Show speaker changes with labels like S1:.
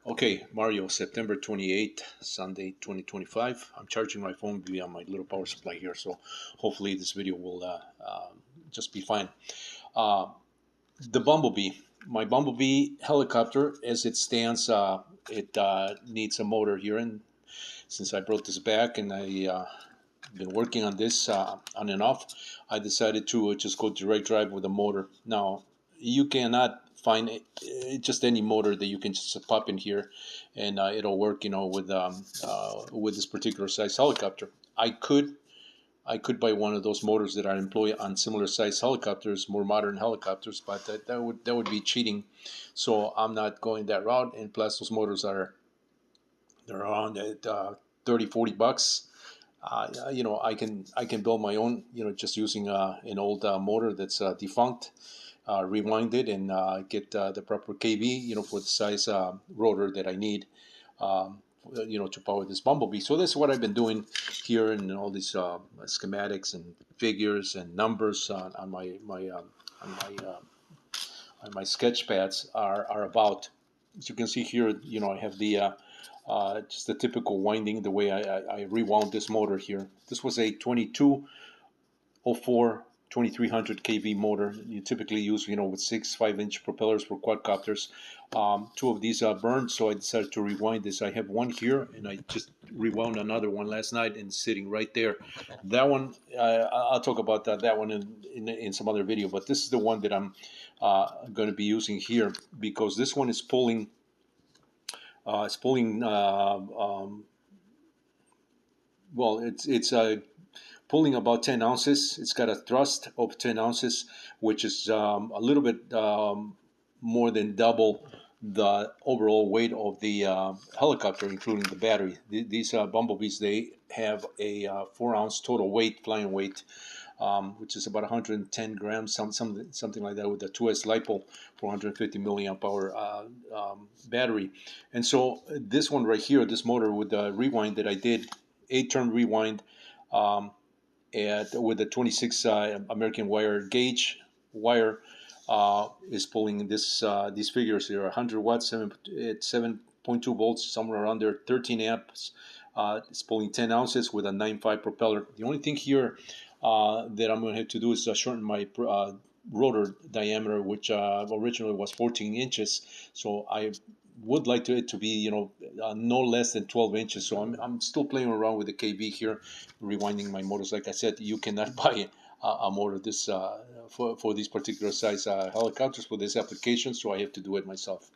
S1: Okay, Mario, September 28th, Sunday 2025. I'm charging my phone via my little power supply here, so hopefully this video will just be fine. Uh, the Bumblebee, my Bumblebee helicopter, as it stands, it needs a motor here. And since I brought this back and I been working on this on and off, I decided to just go direct drive with a motor. Now, you cannot find just any motor that you can just pop in here and it'll work, with this particular size helicopter. I could buy one of those motors that are employed on similar size helicopters, more modern helicopters, but that would be cheating. So I'm not going that route. And plus, those motors they're around at 30, $40. I can build my own, just using an old motor that's defunct, rewind it, and get the proper kV, for the size rotor that I need, to power this Bumblebee. So that's what I've been doing here, and all these schematics and figures and numbers on my sketch pads are about. As you can see here, I have the just the typical winding, the way I rewound this motor here. This was a 2204 2300 kV motor. You typically use, with 5-inch propellers for quadcopters. Two of these burned, so I decided to rewind this. I have one here, and I just rewound another one last night, and sitting right there. That one, I'll talk about that one in some other video, but this is the one that I'm going to be using here, because this one is pulling. It's pulling. Well, it's pulling about 10 ounces. It's got a thrust of 10 ounces, which is a little bit more than double the overall weight of the helicopter, including the battery. These Bumblebees, they have a 4-ounce total weight, flying weight, which is about 110 grams, something like that, with a 2S LiPo 450 milliamp hour battery. And so this one right here, this motor with the rewind that I did, 8-turn rewind, with a 26 American wire gauge wire, is pulling these figures here: 100 watts, 7.2 volts, somewhere around there, 13 amps. It's pulling 10 ounces with a 9.5 propeller. The only thing here that I'm going to have to do is shorten my rotor diameter, which originally was 14 inches. So I would like it to be, no less than 12 inches. So I'm still playing around with the kV here, rewinding my motors. Like I said, you cannot buy a motor this for these particular size helicopters for this application, so I have to do it myself.